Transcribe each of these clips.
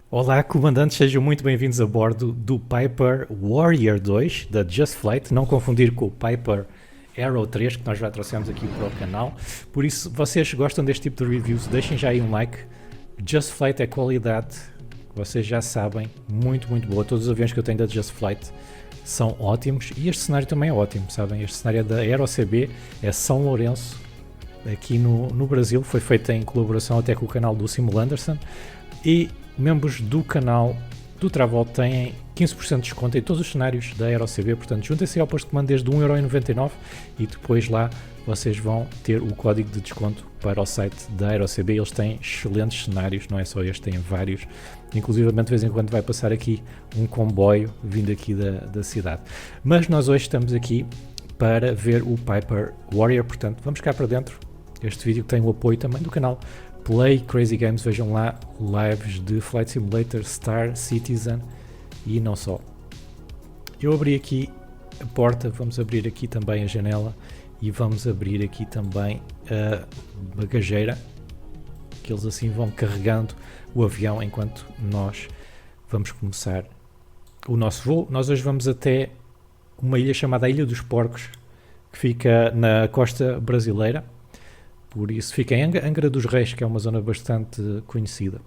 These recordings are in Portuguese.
Olá, comandantes, sejam muito bem-vindos a bordo do Piper Warrior 2 da Just Flight, não confundir com o Piper Arrow 3 que nós já trouxemos aqui para o canal. Por isso, vocês gostam deste tipo de reviews, deixem já aí um like. Just Flight é qualidade, vocês já sabem, muito boa. Todos os aviões que eu tenho da Just Flight são ótimos e este cenário também é ótimo, sabem? Este cenário é da AeroCB, é São Lourenço, aqui no Brasil, foi feito em colaboração até com o canal do Simul Anderson e membros do canal do Travol têm 15% de desconto em todos os cenários da AeroCB, portanto juntem-se ao posto de comando desde 1,99€ e depois lá vocês vão ter o código de desconto para o site da AeroCB. Eles têm excelentes cenários, não é só este, têm vários, inclusivamente de vez em quando vai passar aqui um comboio vindo aqui da cidade. Mas nós hoje estamos aqui para ver o Piper Warrior, portanto vamos cá para dentro. Este vídeo tem o apoio também do canal Play Crazy Games, vejam lá lives de Flight Simulator, Star Citizen e não só. Eu abri aqui a porta, vamos abrir aqui também a janela e vamos abrir aqui também a bagageira, que eles assim vão carregando o avião enquanto nós vamos começar o nosso voo. Nós hoje vamos até uma ilha chamada Ilha dos Porcos, que fica na costa brasileira. Por isso fica em Angra dos Reis, que é uma zona bastante conhecida.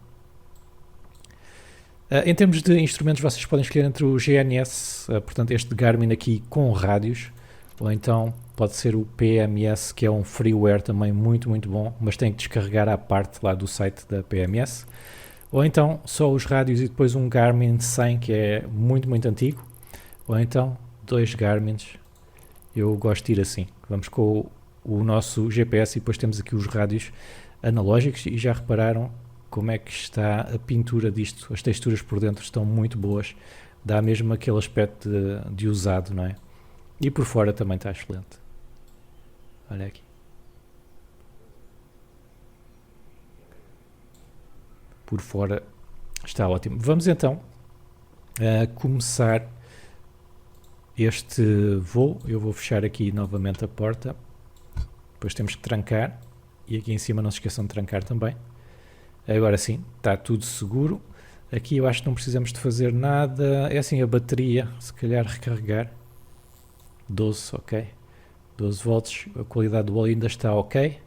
Em termos de instrumentos, vocês podem escolher entre o GNS, portanto este Garmin aqui com rádios, ou então pode ser o PMS, que é um freeware também muito bom, mas tem que descarregar à parte lá do site da PMS. Ou então só os rádios e depois um Garmin 100, que é muito antigo. Ou então dois Garmins. Eu gosto de ir assim. Vamos com o nosso GPS e depois temos aqui os rádios analógicos e já repararam como é que está a pintura disto, as texturas por dentro estão muito boas, dá mesmo aquele aspecto de usado, não é? E por fora também está excelente. Olha aqui. Por fora está ótimo. Vamos então começar este voo. Eu vou fechar aqui novamente a porta. Depois temos que trancar e aqui em cima não se esqueçam de trancar também. Agora sim, está tudo seguro. Aqui eu acho que não precisamos de fazer nada. É assim a bateria, se calhar recarregar. 12, ok. 12 volts, a qualidade do óleo ainda está ok.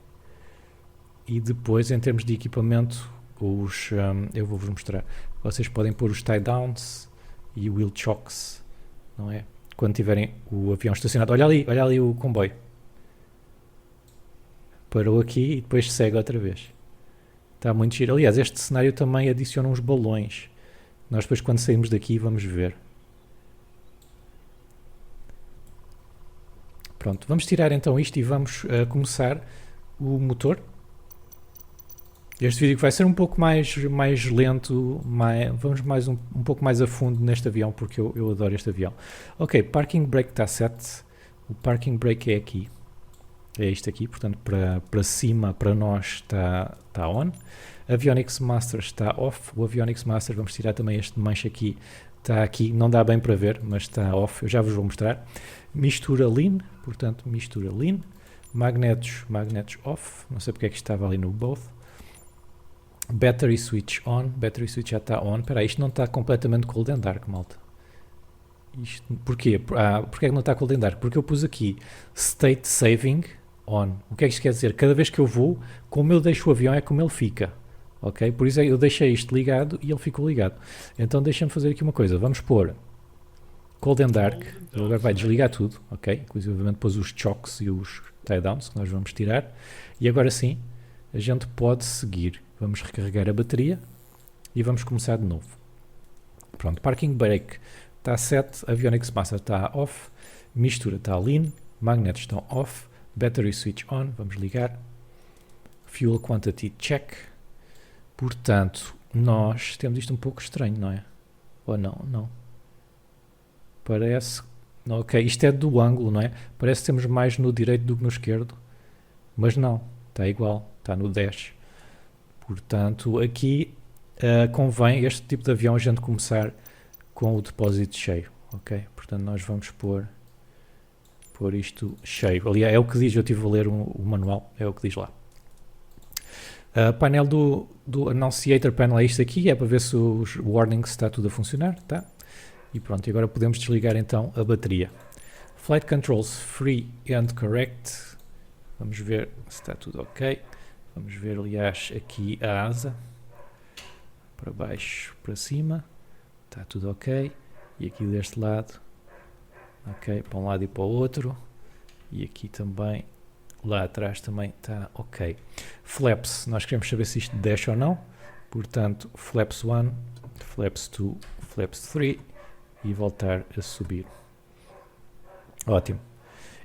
E depois em termos de equipamento, eu vou-vos mostrar. Vocês podem pôr os tie-downs e o wheel chocks, não é? Quando tiverem o avião estacionado. Olha ali o comboio. Parou aqui e depois segue outra vez. Está muito giro. Aliás, este cenário também adiciona uns balões. Nós depois quando sairmos daqui vamos ver. Pronto, vamos tirar então isto e vamos começar o motor. Este vídeo vai ser um pouco mais lento, vamos um pouco mais a fundo neste avião porque eu adoro este avião. Ok, parking brake está set. O parking brake é aqui. É isto aqui, portanto para cima, para nós está on. Avionics Master está off. O Avionics Master, vamos tirar também este manche aqui, está aqui, não dá bem para ver, mas está off, eu já vos vou mostrar. Mistura lean, portanto mistura lean. Magnetos off, não sei porque é que estava ali no both. Battery switch on, battery switch já está on. Espera aí, isto não está completamente cold and dark, malta. Isto, porquê? Porque é que não está cold and dark? Porque eu pus aqui state saving on. O que é que isto quer dizer? Cada vez que eu vou, como eu deixo o avião é como ele fica, ok? Por isso eu deixei isto ligado e ele ficou ligado. Então deixa-me fazer aqui uma coisa, vamos pôr cold and dark, ele agora vai desligar tudo, ok? Inclusive depois os chocks e os tie-downs que nós vamos tirar. E agora sim, a gente pode seguir. Vamos recarregar a bateria e vamos começar de novo. Pronto, parking brake está set, Avionics Master está off, mistura está lean, magnetos estão off, battery switch on, vamos ligar, fuel quantity check. Portanto, nós temos isto um pouco estranho, não é? Ou não? Não. Parece... Ok, isto é do ângulo, não é? Parece que temos mais no direito do que no esquerdo, mas não, está igual, está no 10. Portanto, aqui convém este tipo de avião a gente começar com o depósito cheio, ok? Portanto, nós vamos pôr isto cheio. Aliás, é o que diz, eu estive a ler o manual, é o que diz lá. Painel do Annunciator Panel é isto aqui, é para ver se os warnings está tudo a funcionar, tá? E pronto, agora podemos desligar então a bateria. Flight Controls Free and Correct. Vamos ver se está tudo ok. Vamos ver, aliás, aqui a asa. Para baixo, para cima. Está tudo ok. E aqui deste lado. Ok, para um lado e para o outro. E aqui também. Lá atrás também está ok. Flaps, nós queremos saber se isto desce ou não. Portanto, Flaps 1, Flaps 2, Flaps 3 e voltar a subir. Ótimo.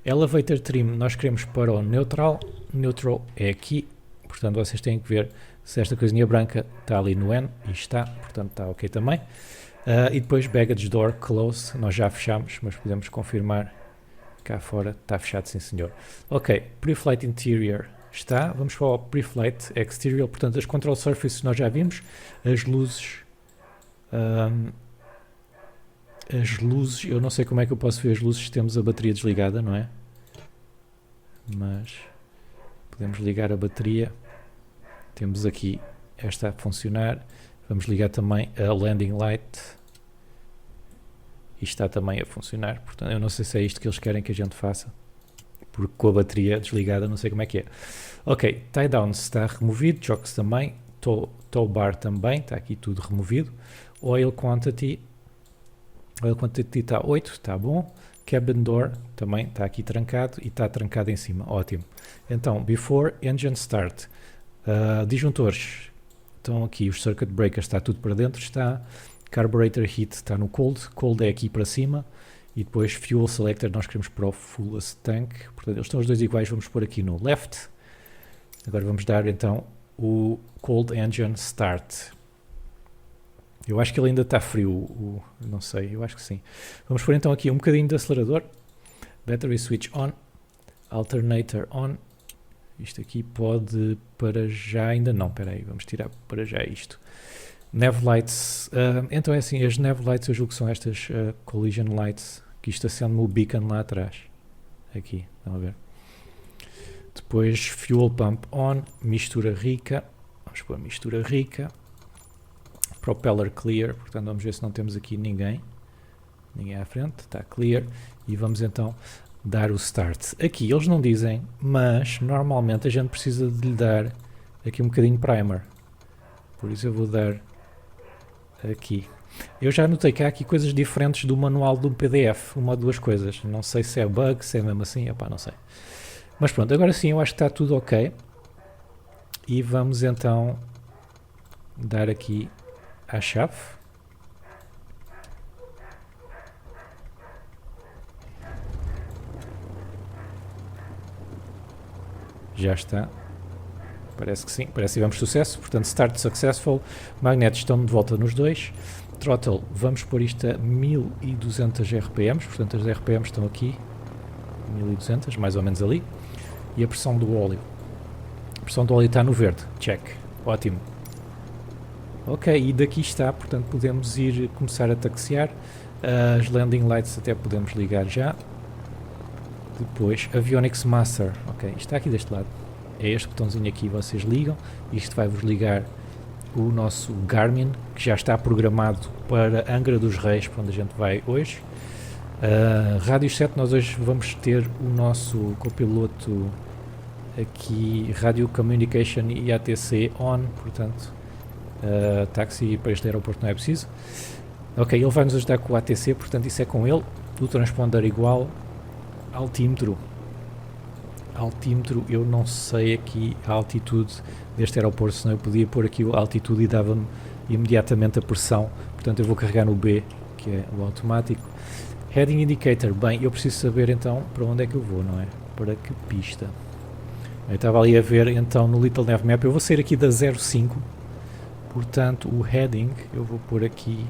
Elevator Trim, nós queremos para o Neutral. Neutral é aqui. Portanto, vocês têm que ver se esta coisinha branca está ali no N. E está, portanto está ok também. E depois Baggage Door Close, nós já fechamos, mas podemos confirmar. Cá fora está fechado, sim senhor. Ok, Pre-Flight Interior está. Vamos para o Pre-Flight Exterior. Portanto, as Control Surfaces nós já vimos. As luzes... eu não sei como é que eu posso ver as luzes se temos a bateria desligada, não é? Mas podemos ligar a bateria. Temos aqui esta a funcionar. Vamos ligar também a Landing Light. E está também a funcionar. Portanto, eu não sei se é isto que eles querem que a gente faça. Porque com a bateria desligada não sei como é que é. Ok, Tie Downs está removido. Chocks também. Tow Bar também. Está aqui tudo removido. Oil Quantity está 8. Está bom. Cabin Door também está aqui trancado. E está trancado em cima. Ótimo. Então, Before Engine Start. Disjuntores. Estão aqui. Os Circuit Breakers está tudo para dentro. Está... Carburetor Heat está no Cold, Cold é aqui para cima e depois Fuel Selector nós queremos para o Fullest Tank, portanto eles estão os dois iguais, vamos pôr aqui no Left. Agora vamos dar então o Cold Engine Start. Eu acho que ele ainda está frio, não sei, eu acho que sim. Vamos pôr então aqui um bocadinho de acelerador. Battery Switch On, Alternator On. Isto aqui pode para já ainda não, espera aí, vamos tirar para já isto. Nav Lights, então é assim, as Nav Lights eu julgo que são estas Collision Lights, que isto acende-me o beacon lá atrás, aqui, estão a ver. Depois Fuel Pump On, mistura rica, vamos pôr mistura rica, Propeller Clear, portanto vamos ver se não temos aqui ninguém à frente, está clear, e vamos então dar o Start. Aqui eles não dizem, mas normalmente a gente precisa de lhe dar aqui um bocadinho de primer, por isso eu vou dar aqui. Eu já notei que há aqui coisas diferentes do manual do PDF, uma ou duas coisas. Não sei se é bug, se é mesmo assim, opá, não sei. Mas pronto, agora sim eu acho que está tudo ok. E vamos então dar aqui à chave. Já está. Parece que sim, parece que tivemos sucesso, portanto Start Successful, magnetos estão de volta nos dois, Throttle, vamos pôr isto a 1200 RPMs, portanto as RPMs estão aqui, 1200, mais ou menos ali, e a pressão do óleo está no verde, check, ótimo. Ok, e daqui está, portanto podemos começar a taxiar, as Landing Lights até podemos ligar já, depois Avionics Master, ok, está aqui deste lado. É este botãozinho aqui, vocês ligam, isto vai-vos ligar o nosso Garmin, que já está programado para Angra dos Reis, para onde a gente vai hoje. Rádio 7, nós hoje vamos ter o nosso copiloto aqui, Radio Communication e ATC on, portanto, táxi para este aeroporto não é preciso. Ok, ele vai nos ajudar com o ATC, portanto isso é com ele, o transponder igual, altímetro, eu não sei aqui a altitude deste aeroporto, senão eu podia pôr aqui a altitude e dava-me imediatamente a pressão, portanto eu vou carregar no B, que é o automático. Heading Indicator, bem, eu preciso saber então para onde é que eu vou, não é? Para que pista? Eu estava ali a ver então no Little Nav Map, eu vou sair aqui da 05, portanto o heading eu vou pôr aqui,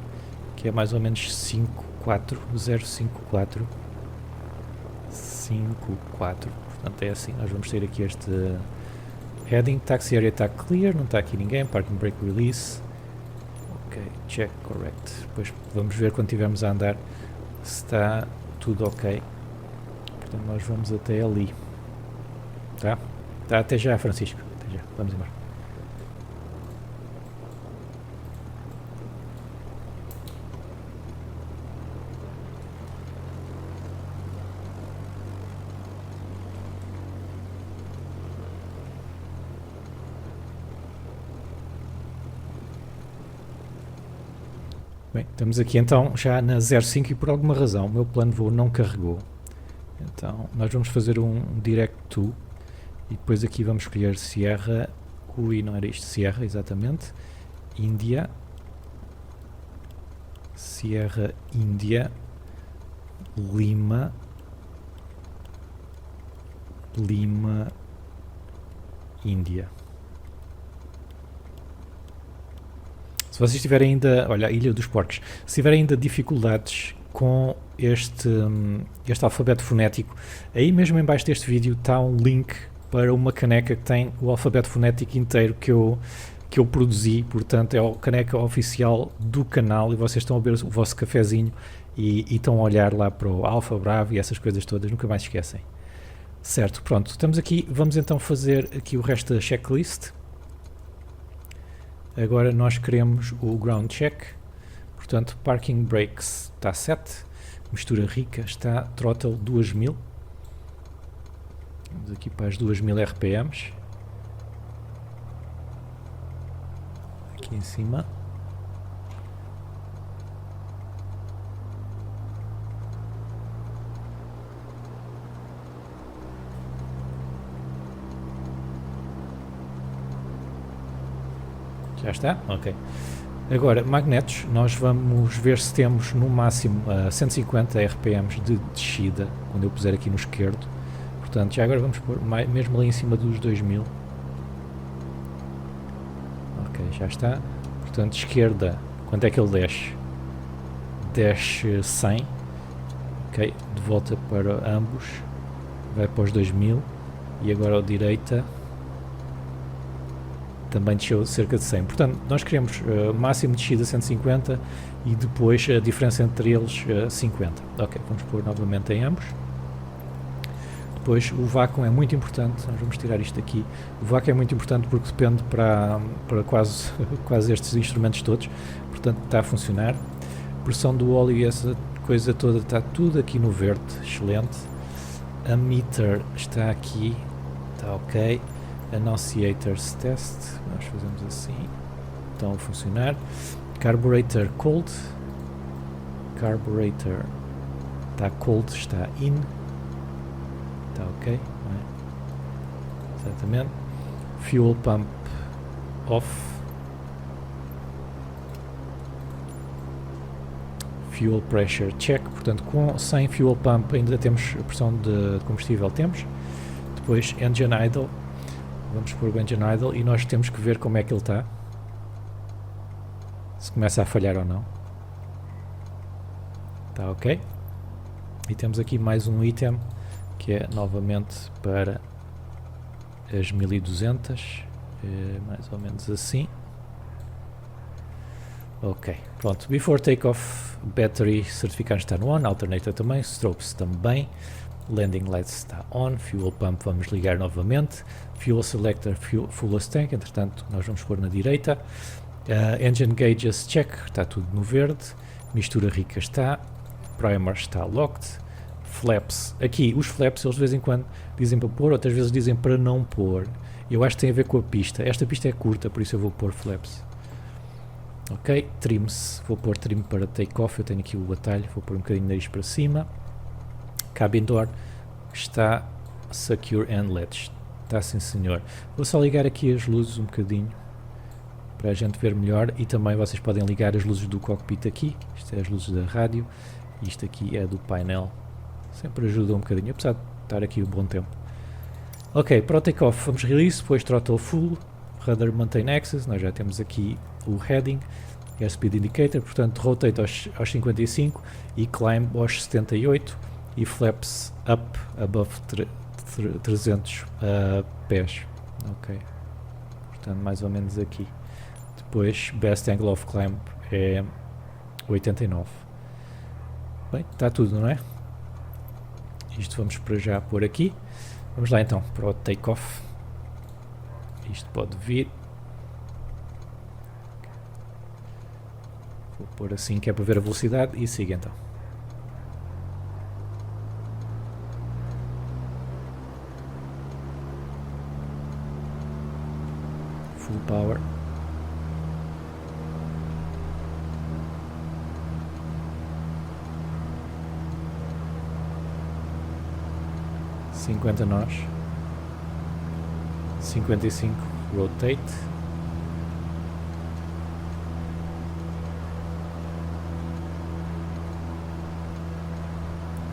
que é mais ou menos 54, 054, 54. Portanto é assim, nós vamos ter aqui este heading, taxi area está clear, não está aqui ninguém, parking brake release, ok, check, correct, depois vamos ver quando estivermos a andar se está tudo ok, portanto nós vamos até ali, tá? Tá, até já Francisco, até já, vamos embora. Bem, estamos aqui então já na 05 e por alguma razão o meu plano de voo não carregou. Então nós vamos fazer um direct to e depois aqui vamos escolher Sierra, ui, não era isto, Sierra, exatamente, Índia, Sierra, Índia, Lima, Lima, Índia. Se vocês tiverem ainda, olha, a Ilha dos Porcos, se tiverem ainda dificuldades com este alfabeto fonético, aí mesmo em baixo deste vídeo está um link para uma caneca que tem o alfabeto fonético inteiro que eu produzi, portanto é a caneca oficial do canal e vocês estão a beber o vosso cafezinho e estão a olhar lá para o Alfa, Bravo e essas coisas todas, nunca mais esquecem. Certo, pronto, estamos aqui, vamos então fazer aqui o resto da checklist. Agora nós queremos o ground check, portanto parking brakes está 7, mistura rica está throttle 2000, vamos aqui para as 2000 RPMs, aqui em cima, já está? Ok. Agora, magnetos, nós vamos ver se temos no máximo 150 RPMs de descida, quando eu puser aqui no esquerdo. Portanto, já agora vamos pôr mesmo ali em cima dos 2000. Ok, já está. Portanto, esquerda, quanto é que ele desce? Desce 100. Ok, de volta para ambos. Vai para os 2000. E agora a direita também desceu cerca de 100. Portanto, nós queremos máximo de descida 150 e depois a diferença entre eles 50. Ok, vamos pôr novamente em ambos. Depois o vácuo é muito importante, nós vamos tirar isto aqui. O vácuo é muito importante porque depende para quase estes instrumentos todos, portanto está a funcionar. Pressão do óleo e essa coisa toda está tudo aqui no verde, excelente. A meter está aqui, está ok. Annunciators test, nós fazemos assim, estão a funcionar. Carburetor cold, carburetor está cold, está in, está ok, não é? Exatamente. Fuel pump off, fuel pressure check, portanto sem fuel pump ainda temos a pressão de combustível, temos. Depois engine idle, vamos pôr o engine idle e nós temos que ver como é que ele está, se começa a falhar ou não. Está ok. E temos aqui mais um item que é novamente para as 1200, mais ou menos assim. Ok, pronto. Before takeoff, battery certificado está no on, alternator também, strobes também. Landing lights está on, fuel pump vamos ligar novamente, fuel selector, fullest tank, entretanto nós vamos pôr na direita, engine gauges check, está tudo no verde, mistura rica está, primer está locked, flaps, aqui os flaps eles de vez em quando dizem para pôr, outras vezes dizem para não pôr, eu acho que tem a ver com a pista, esta pista é curta, por isso eu vou pôr flaps. Ok, trims, vou pôr trim para take-off, eu tenho aqui o atalho, vou pôr um bocadinho de nariz para cima. Cabin door está secure and latch, está sim senhor. Vou só ligar aqui as luzes um bocadinho para a gente ver melhor e também vocês podem ligar as luzes do cockpit aqui, isto é as luzes da rádio e isto aqui é do painel, sempre ajuda um bocadinho, apesar de estar aqui um bom tempo. Ok, para o take-off vamos release, depois throttle full, rudder maintain access, nós já temos aqui o heading, airspeed indicator, portanto rotate aos 55 e climb aos 78 e flaps up above 300 pés, ok, portanto mais ou menos aqui. Depois best angle of climb é 89. Bem, está tudo, não é? Isto vamos para já pôr aqui. Vamos lá então para o take-off. Isto pode vir. Vou pôr assim que é para ver a velocidade e siga então. Full power. 50 nós, 55 rotate,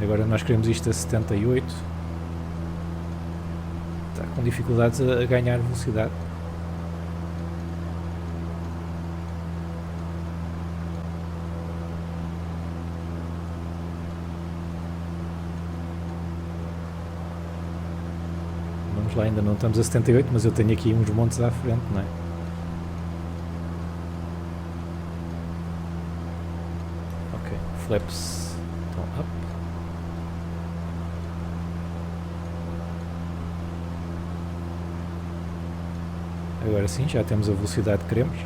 agora nós queremos isto a 78, está com dificuldades a ganhar velocidade. Lá ainda não estamos a 78, mas eu tenho aqui uns montes à frente, não é? Ok, flaps estão up. Agora sim, já temos a velocidade que queremos.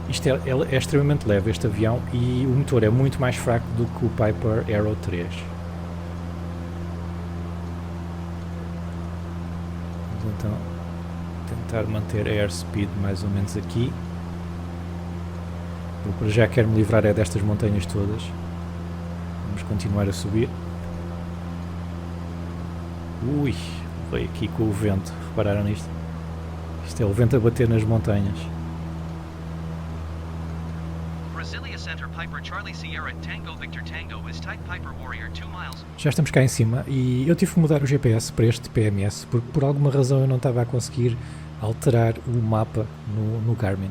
Isto é extremamente leve, este avião, e o motor é muito mais fraco do que o Piper Arrow 3. Então, tentar manter a airspeed mais ou menos aqui. Eu para já quero me livrar destas montanhas todas. Vamos continuar a subir. Ui, veio aqui com o vento, repararam nisto? Isto é o vento a bater nas montanhas. Já estamos cá em cima e eu tive que mudar o GPS para este PMS porque por alguma razão eu não estava a conseguir alterar o mapa no Garmin.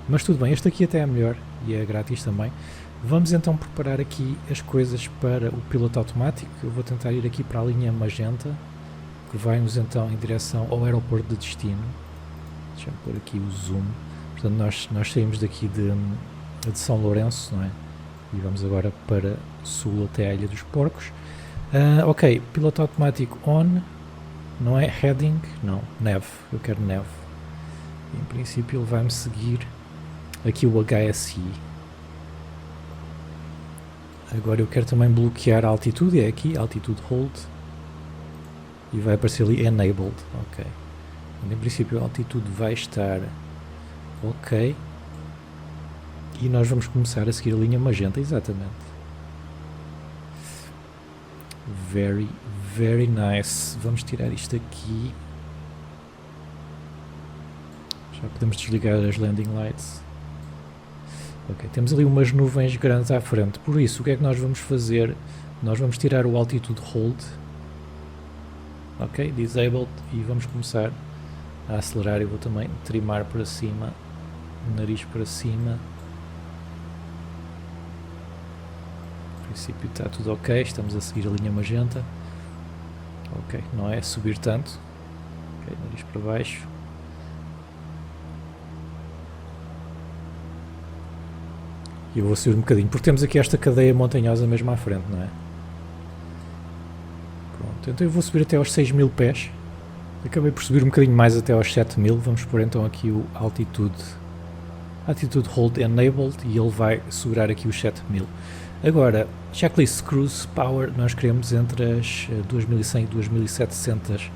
Mas tudo bem, este aqui até é melhor e é grátis também. Vamos então preparar aqui as coisas para o piloto automático. Eu vou tentar ir aqui para a linha magenta, que vai-nos então em direção ao aeroporto de destino. Deixa-me pôr aqui o zoom. Portanto, nós saímos daqui de São Lourenço, não é? E vamos agora para sul até a Ilha dos Porcos. Ok, piloto automático on, não é heading, não, neve, eu quero neve. Em princípio ele vai-me seguir aqui o HSI. Agora eu quero também bloquear a altitude, é aqui, altitude hold, e vai aparecer ali enabled, ok. Em princípio a altitude vai estar ok. E nós vamos começar a seguir a linha magenta, exatamente. Very, very nice. Vamos tirar isto aqui. Já podemos desligar as landing lights. Ok, temos ali umas nuvens grandes à frente. Por isso, o que é que nós vamos fazer? Nós vamos tirar o altitude hold. Ok, disabled. E vamos começar a acelerar. Eu vou também trimar para cima. O nariz para cima. No princípio está tudo ok, estamos a seguir a linha magenta. Ok, não é subir tanto. Ok, nariz para baixo. E eu vou subir um bocadinho, porque temos aqui esta cadeia montanhosa mesmo à frente, não é? Pronto, então eu vou subir até aos 6.000 pés. Acabei por subir um bocadinho mais até aos 7.000. Vamos pôr então aqui o altitude hold enabled e ele vai segurar aqui os 7.000. Agora, checklist cruise power, nós queremos entre as 2100 e 2700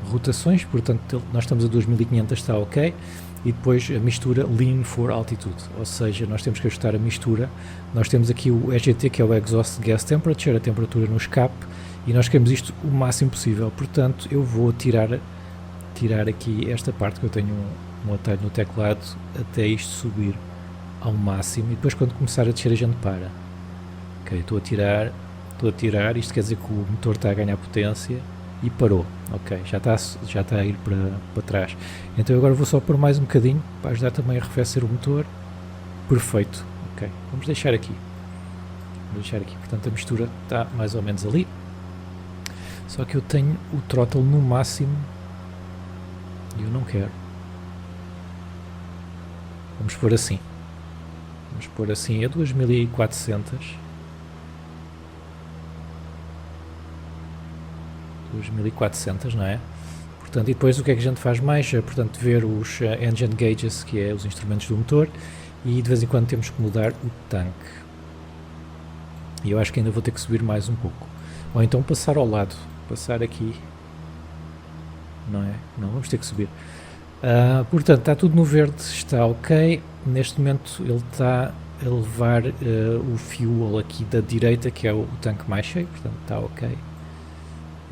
rotações, portanto nós estamos a 2500, está ok, e depois a mistura lean for altitude, ou seja, nós temos que ajustar a mistura. Nós temos aqui o EGT, que é o Exhaust Gas Temperature, a temperatura no escape, e nós queremos isto o máximo possível, portanto eu vou tirar aqui esta parte, que eu tenho um atalho no teclado, até isto subir ao máximo, e depois quando começar a descer a gente para. Ok, estou a tirar, isto quer dizer que o motor está a ganhar potência e parou. Ok, já está a ir para trás. Então agora vou só pôr mais um bocadinho para ajudar também a arrefecer o motor. Perfeito. Ok, vamos deixar aqui. Portanto a mistura está mais ou menos ali. Só que eu tenho o throttle no máximo e eu não quero. Vamos pôr assim a 2400. 2400, não é? Portanto, e depois o que é que a gente faz mais? Portanto, ver os engine gauges, que é os instrumentos do motor, e de vez em quando temos que mudar o tanque. E eu acho que ainda vou ter que subir mais um pouco. Ou então passar ao lado, passar aqui, não é? Não, vamos ter que subir. Portanto, está tudo no verde, está ok. Neste momento ele está a levar o fuel aqui da direita, que é o tanque mais cheio, portanto está ok.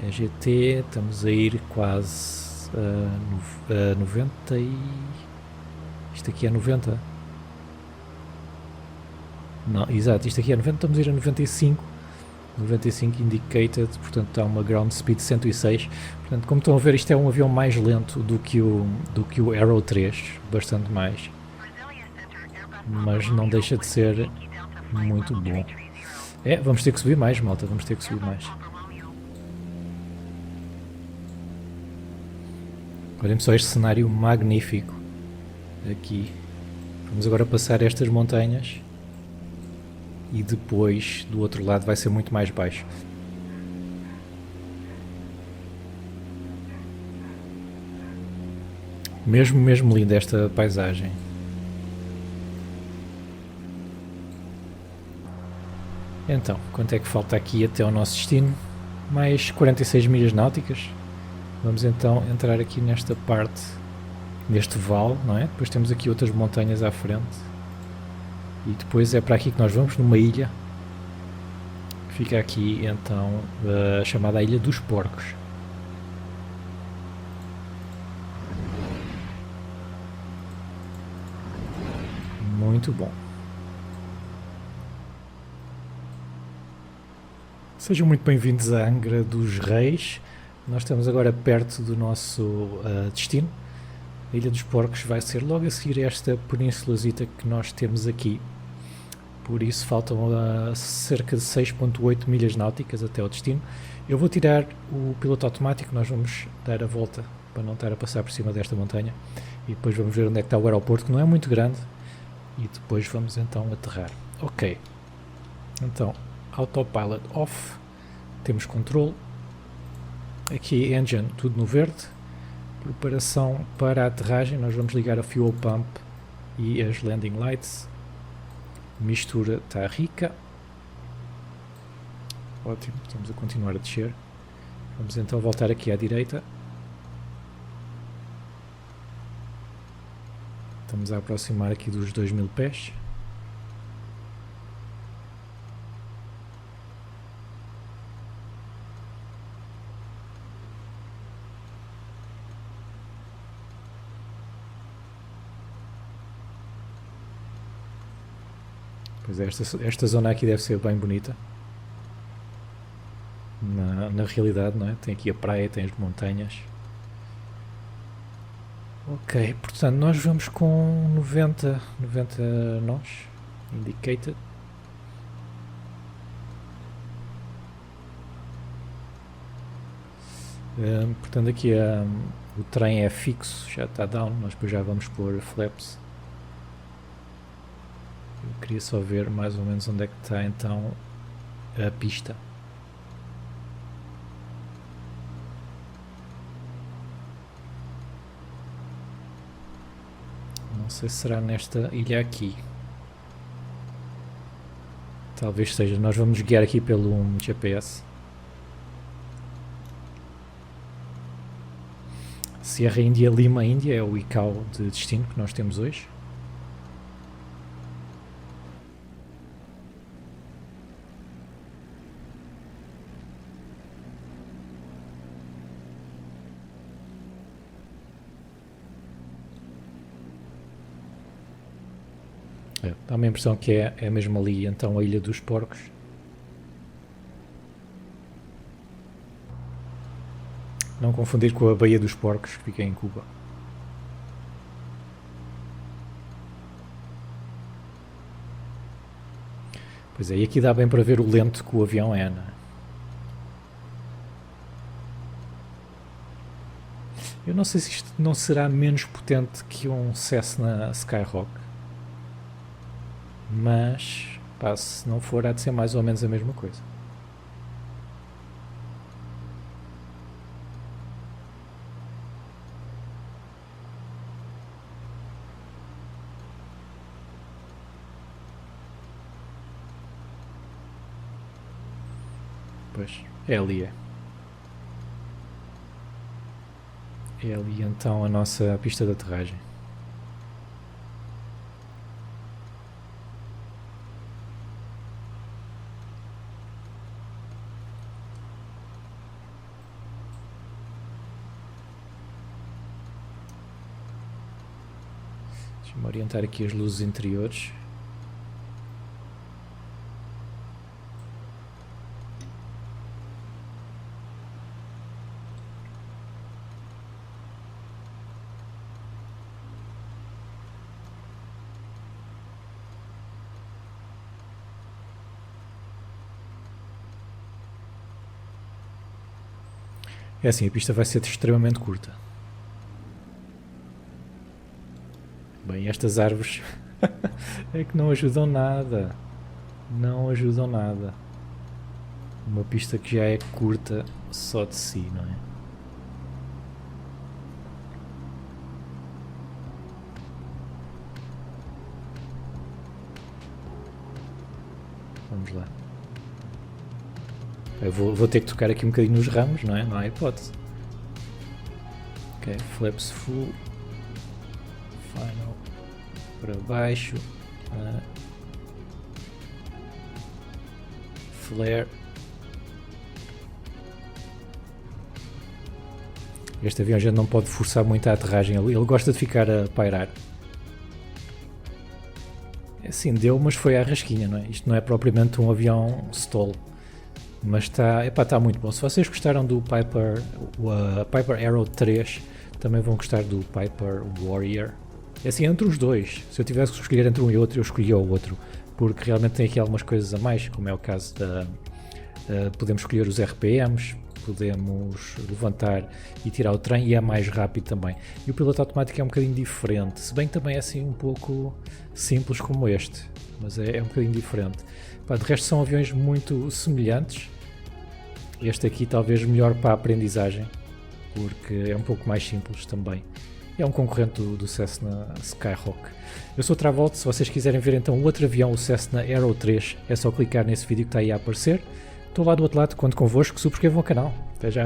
É GT, estamos a ir quase a 90 e... Isto aqui é 90? Não, exato, isto aqui é 90, estamos a ir a 95. 95 indicated, portanto está uma ground speed 106. Portanto, como estão a ver, isto é um avião mais lento do que o Arrow 3, bastante mais. Mas não deixa de ser muito bom. Vamos ter que subir mais, malta, vamos ter que subir mais. Olhem só este cenário magnífico aqui. Vamos agora passar estas montanhas e depois do outro lado vai ser muito mais baixo. Mesmo linda esta paisagem. Então, quanto é que falta aqui até ao nosso destino? Mais 46 milhas náuticas. Vamos então entrar aqui nesta parte, neste vale, não é? Depois temos aqui outras montanhas à frente. E depois é para aqui que nós vamos, numa ilha. Fica aqui então a chamada Ilha dos Porcos. Muito bom. Sejam muito bem-vindos à Angra dos Reis. Nós estamos agora perto do nosso destino. A Ilha dos Porcos vai ser logo a seguir esta penínsulazita que nós temos aqui. Por isso faltam cerca de 6.8 milhas náuticas até ao destino. Eu vou tirar o piloto automático, nós vamos dar a volta para não estar a passar por cima desta montanha. E depois vamos ver onde é que está o aeroporto, que não é muito grande. E depois vamos então aterrar. Ok. Então, autopilot off. Temos controle. Aqui engine, tudo no verde. Preparação para a aterragem. Nós vamos ligar a fuel pump e as landing lights. Mistura está rica. Ótimo, estamos a continuar a descer. Vamos então voltar aqui à direita. Estamos a aproximar aqui dos 2000 pés. Pois é, esta zona aqui deve ser bem bonita. Na realidade, não é? Tem aqui a praia, tem as montanhas. Ok, portanto nós vamos com 90 nós, indicated. Portanto aqui o trem é fixo, já está down, nós depois já vamos pôr flaps. Eu queria só ver mais ou menos onde é que está então a pista. Não sei se será nesta ilha aqui. Talvez seja. Nós vamos guiar aqui pelo GPS. Sierra Índia Lima Índia é o ICAO de destino que nós temos hoje. Dá-me a impressão que é mesmo ali, então, a Ilha dos Porcos. Não confundir com a Baía dos Porcos, que fica em Cuba. Pois é, e aqui dá bem para ver o lento que o avião é, não é? Eu não sei se isto não será menos potente que um Cessna Skyhawk. Mas, pá, se não for, há de ser mais ou menos a mesma coisa. Pois, é ali. É ali então a nossa pista de aterragem. Deixa-me orientar aqui as luzes interiores. É assim, a pista vai ser extremamente curta. Bem, estas árvores é que não ajudam nada. Não ajudam nada. Uma pista que já é curta só de si, não é? Vamos lá. Eu vou ter que tocar aqui um bocadinho nos ramos, não é? Não há hipótese. Ok, flaps full. Final. Para baixo. Flare. Este avião já não pode forçar muito a aterragem. Ele gosta de ficar a pairar. É assim, deu, mas foi à rasquinha, não é? Isto não é propriamente um avião stall. Mas está muito bom. Se vocês gostaram do Piper Arrow 3, também vão gostar do Piper Warrior. É assim, entre os dois. Se eu tivesse que escolher entre um e outro, eu escolhia o outro. Porque realmente tem aqui algumas coisas a mais, como é o caso podemos escolher os RPMs, podemos levantar e tirar o trem, e é mais rápido também. E o piloto automático é um bocadinho diferente, se bem que também é assim um pouco simples como este, mas é um bocadinho diferente. De resto são aviões muito semelhantes. Este aqui talvez melhor para a aprendizagem, porque é um pouco mais simples também. É um concorrente do Cessna Skyhawk. Eu sou o Travolta. Se vocês quiserem ver então o outro avião, o Cessna Arrow 3, é só clicar nesse vídeo que está aí a aparecer. Estou lá do outro lado, conto convosco, subscrevam o canal. Até já!